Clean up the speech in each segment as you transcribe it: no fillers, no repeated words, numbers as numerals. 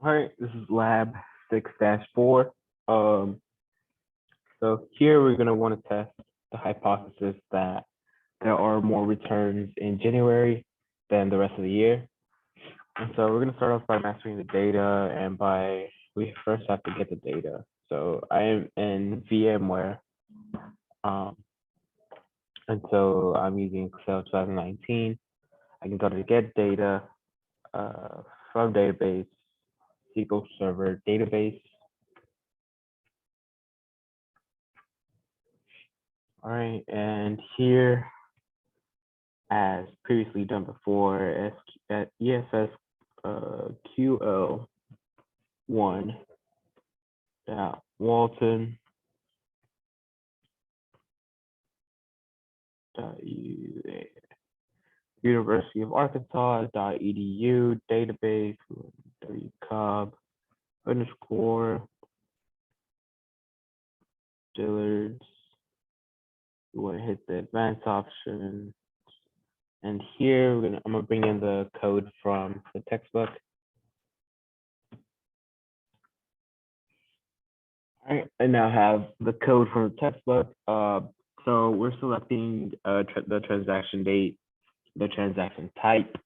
All right, this is lab 6-4. Um, so here we're going to want to test the hypothesis that there are more returns in January than the rest of the year. And so we're going to start off by mastering the data, and we first have to get the data. So I am in VMware, um, and so I'm using Excel 2019. I can go to get data from database, SQL Server database. All right, and here, as previously done before, at ESS QL1 Walton University of Arkansas .edu database wcub underscore Dillards. We want to hit the advanced option, and here I'm gonna bring in the code from the textbook. All right, I now have the code from the textbook. So we're selecting the transaction date, the transaction type.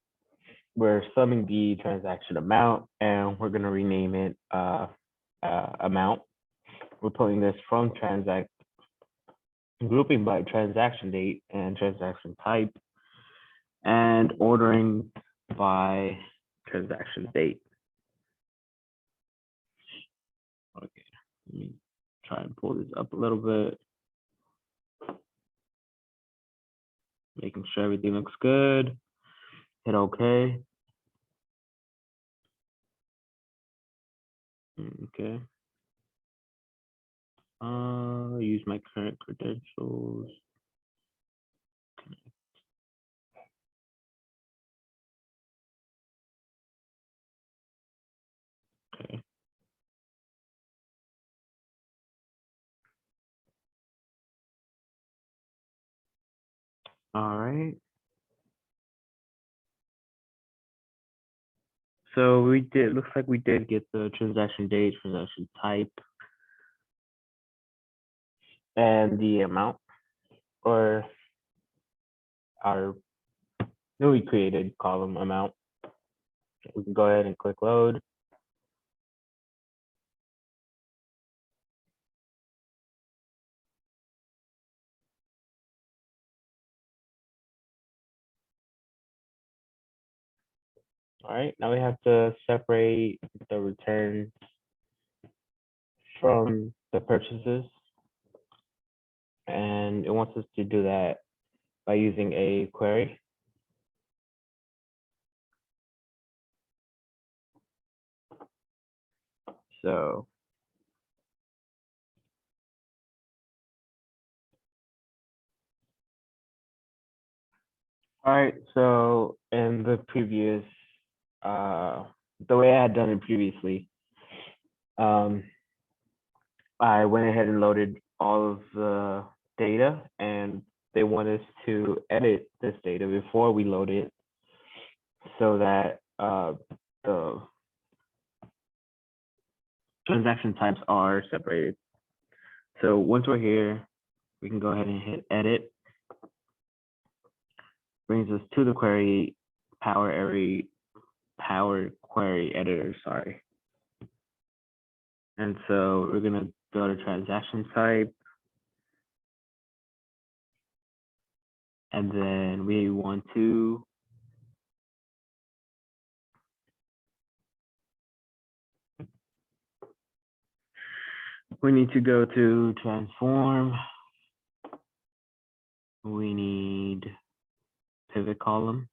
We're summing the transaction amount, and we're going to rename it amount. We're pulling this from grouping by transaction date and transaction type, and ordering by transaction date. Okay, let me try and pull this up a little bit. Making sure everything looks good. Hit OK. Okay. Use my current credentials. Okay. All right. So looks like we did get the transaction date, transaction type, and the amount, or our newly created column amount. We can go ahead and click load. All right, now we have to separate the returns from the purchases. And it wants us to do that by using a query. So all right, so in the previous, the way I had done it previously, I went ahead and loaded all of the data, and they want us to edit this data before we load it so that the transaction types are separated. So once we're here, we can go ahead and hit edit. Brings us to the query Power Query Editor, sorry. And so we're gonna go to transaction type, and then we want to need to go to transform. We need pivot column.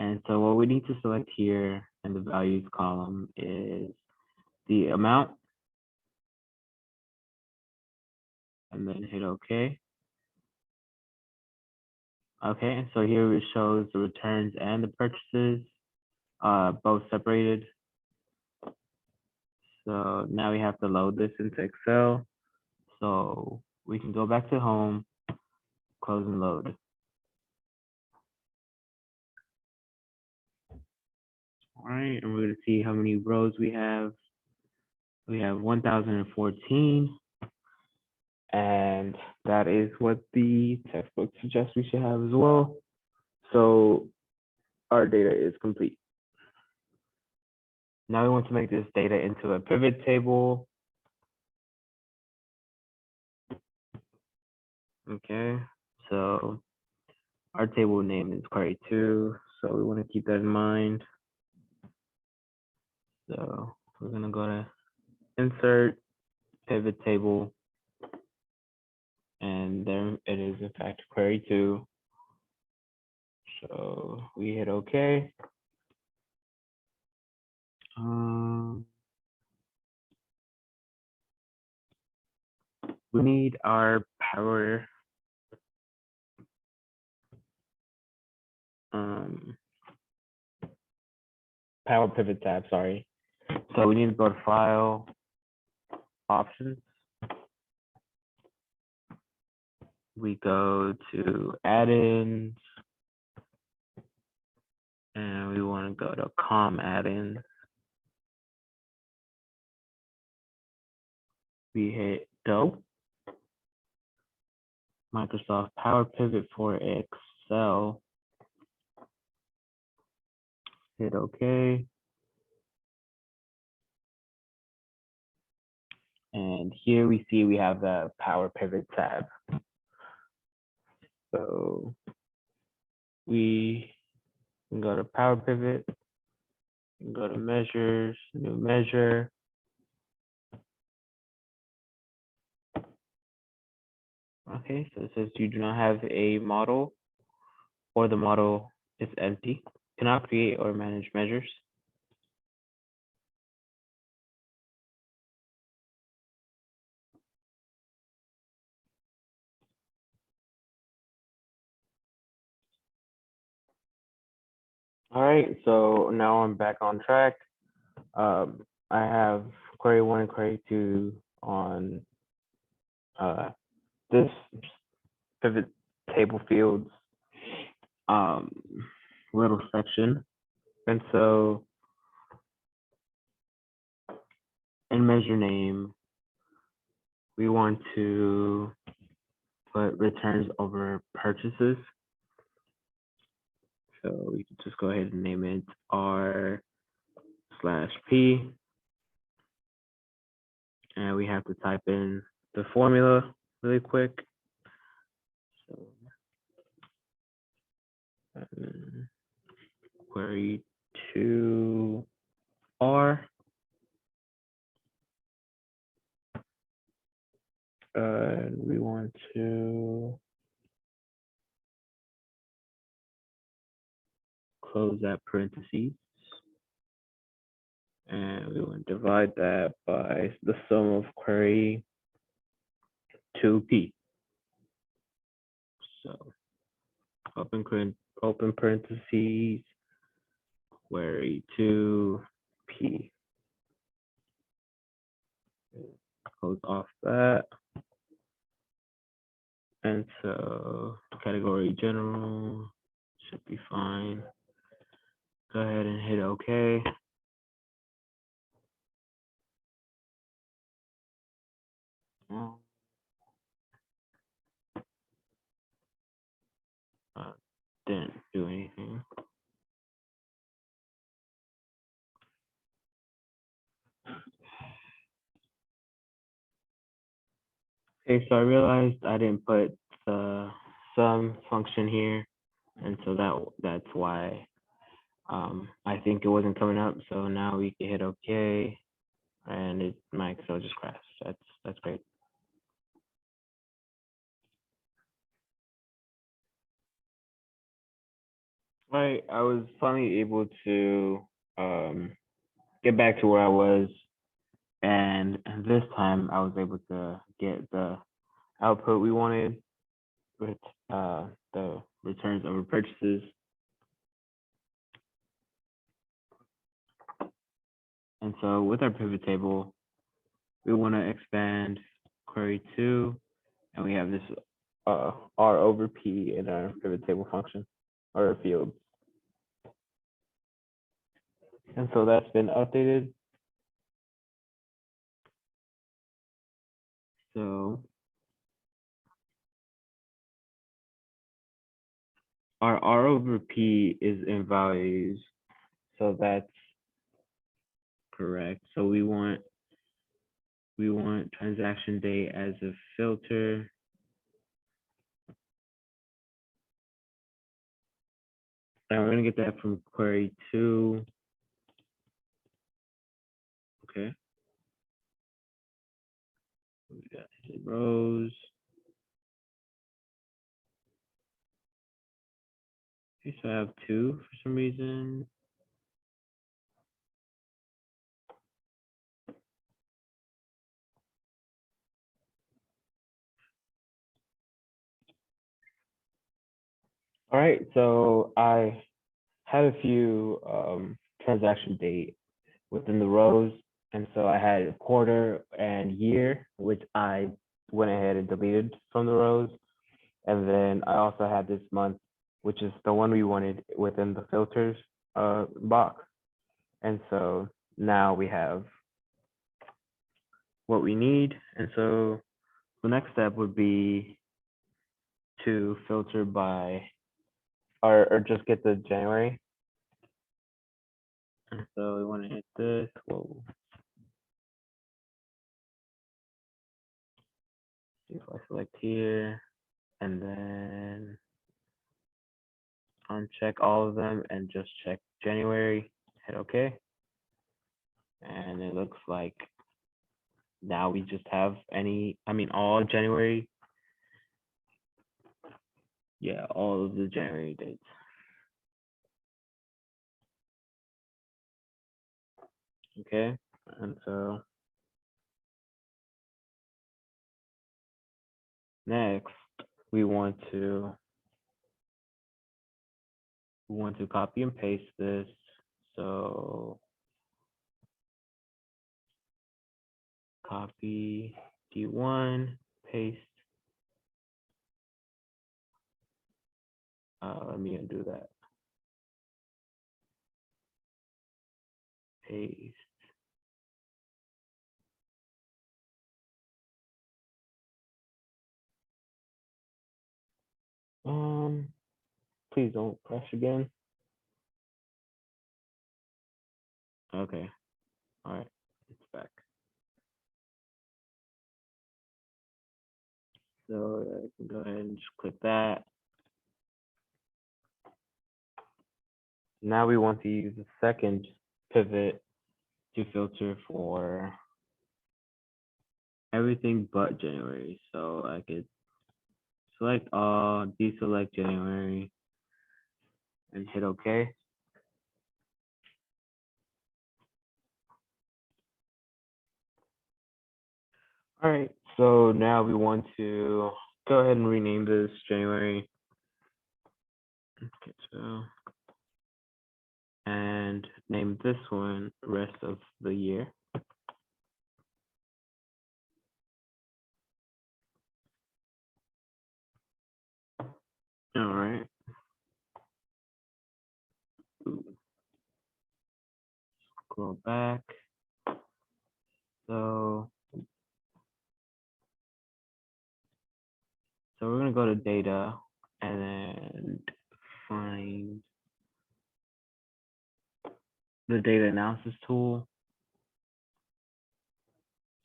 And so what we need to select here in the values column is the amount, and then hit OK. Okay, and so here it shows the returns and the purchases, both separated. So now we have to load this into Excel. So we can go back to home, close and load. All right, and we're going to see how many rows we have. We have 1,014, and that is what the textbook suggests we should have as well. So our data is complete. Now we want to make this data into a pivot table. Okay, so our table name is query 2, so we want to keep that in mind. So we're going to go to insert pivot table, and there it is, in fact, query 2. So we hit OK. We need our power pivot tab, sorry. So we need to go to File, Options. We go to Add-ins, and we want to go to COM Add-ins. We hit Go. Microsoft Power Pivot for Excel. Hit OK. And here we see we have the Power Pivot tab. So we can go to Power Pivot, go to Measures, New Measure. Okay, so it says you do not have a model, or the model is empty. Cannot create or manage measures. All right, so now I'm back on track. I have query 1 and query 2 on this pivot table fields little section. And so in measure name, we want to put returns over purchases. So we can just go ahead and name it R/P. And we have to type in the formula really quick. So query 2 R. We want to close that parentheses. And we want to divide that by the sum of query 2P. So open parentheses, query 2P. Close off that. And so category general should be fine. Go ahead and hit OK. Didn't do anything. Okay, so I realized I didn't put the sum function here, and so that's why I think it wasn't coming up. So now we can hit OK, and my Excel just crashed. That's great. Right, I was finally able to get back to where I was, and this time I was able to get the output we wanted with the returns over purchases. And so with our pivot table, we want to expand query 2, and we have this R/P in our pivot table function or field. And so that's been updated. So our R over P is in values. So that's correct. So we want transaction date as a filter. And we're gonna get that from query 2. Okay. We got rows. Okay, so I have 2 for some reason. All right, so I had a few transaction date within the rows. And so I had quarter and year, which I went ahead and deleted from the rows. And then I also had this month, which is the one we wanted within the filters box. And so now we have what we need. And so the next step would be to filter by, or just get the January. And so we want to hit this. Whoa. See if I select here, and then uncheck all of them and just check January, hit OK. And it looks like now we just have all January. Yeah, all of the January dates. Okay, and so next we want to copy and paste this. So copy D1, paste. Let me undo that. Paste. Please don't crash again. Okay. All right. It's back. So I can go ahead and just click that. Now we want to use the second pivot to filter for everything but January. So I could select all, deselect January, and hit OK. All right, so now we want to go ahead and rename this January. Okay, so, and name this one rest of the year. All right. Scroll back. So we're gonna go to data and then find the data analysis tool.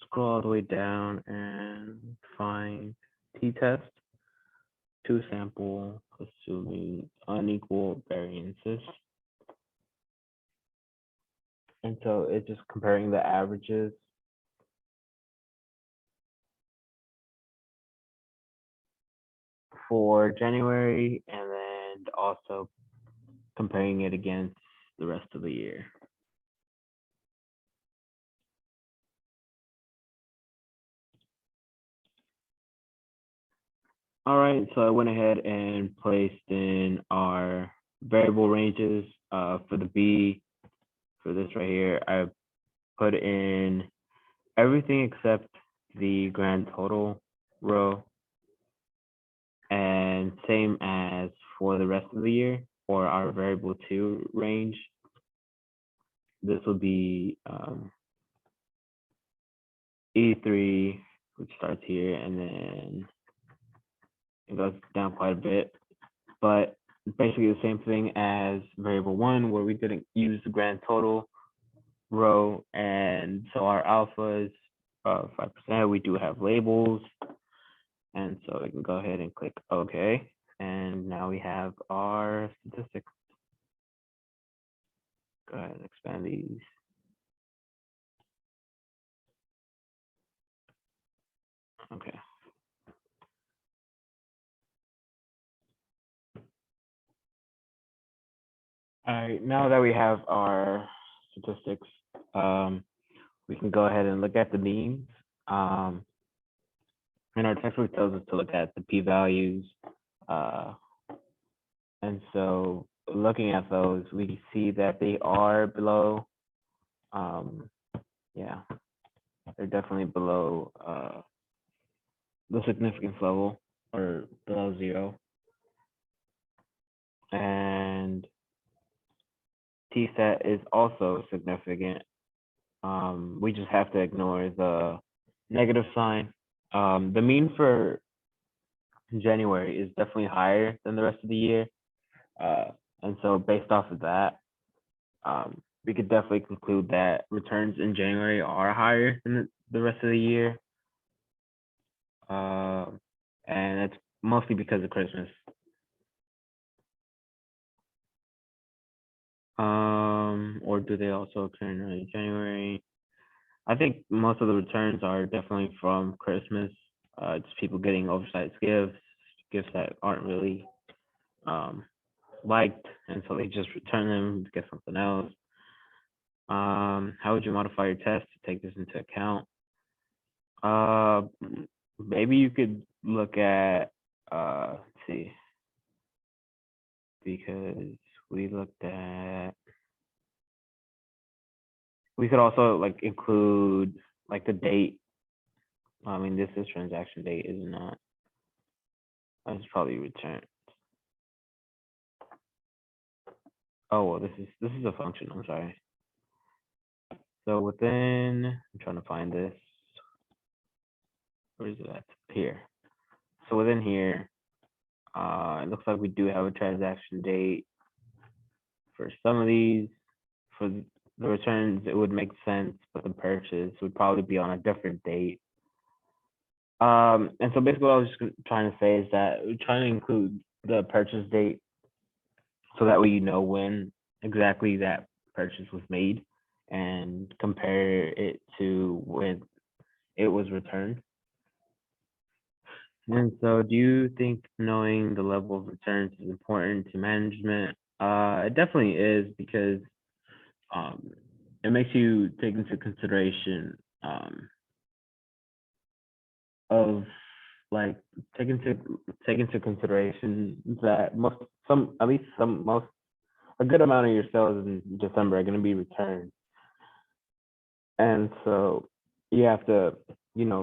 Scroll all the way down and find t-test to sample assuming unequal variances. And so it's just comparing the averages for January and then also comparing it against the rest of the year. All right, so I went ahead and placed in our variable ranges for the B. For this right here, I put in everything except the grand total row. And same as for the rest of the year for our variable 2 range. this will be E3, which starts here, and then it goes down quite a bit, but basically the same thing as variable one, where we didn't use the grand total row, and so our alpha is 5%. We do have labels, and so we can go ahead and click OK, and now we have our statistics. Go ahead and expand these. Okay. All right, now that we have our statistics, we can go ahead and look at the means. And our textbook tells us to look at the p-values. And so looking at those, we see that they are below, yeah, they're definitely below the significance level, or below 0. And t-stat is also significant. We just have to ignore the negative sign. The mean for January is definitely higher than the rest of the year. And so based off of that, we could definitely conclude that returns in January are higher than the rest of the year. And it's mostly because of Christmas. Or do they also occur in early January? I think most of the returns are definitely from Christmas. Just people getting oversized gifts that aren't really liked, and so they just return them to get something else. How would you modify your test to take this into account? Maybe you could look at let's see, because we looked at, we could also like include like the date. I mean, this is transaction date, is not. That's probably returned. Oh well, this is a function. I'm sorry. So within, I'm trying to find this. Where is it at? Here. So within here, it looks like we do have a transaction date for some of these. For the returns, it would make sense, but the purchase would probably be on a different date. And so basically what I was just trying to say is that we're trying to include the purchase date so that way you know when exactly that purchase was made and compare it to when it was returned. And so do you think knowing the level of returns is important to management? It definitely is, because it makes you take into consideration of like take into consideration that a good amount of your sales in December are going to be returned, and so you have to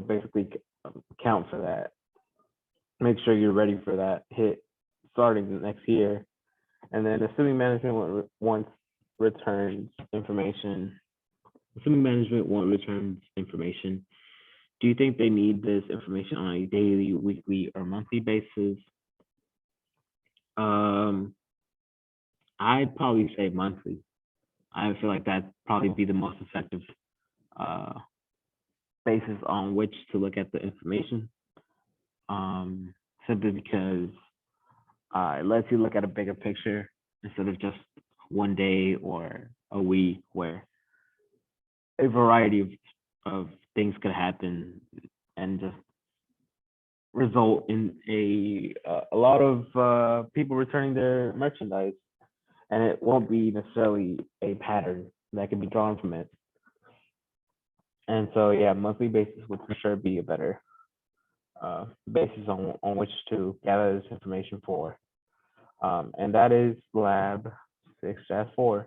basically count for that, make sure you're ready for that hit starting the next year. And then assuming management wants returns information, do you think they need this information on a daily, weekly, or monthly basis? I'd probably say monthly. I feel like that'd probably be the most effective basis on which to look at the information. Simply because it lets you look at a bigger picture instead of just one day or a week, where a variety of things could happen and just result in a lot of people returning their merchandise, and it won't be necessarily a pattern that can be drawn from it. And so yeah, monthly basis would for sure be a better basis on which to gather this information for. And that is lab 6-4.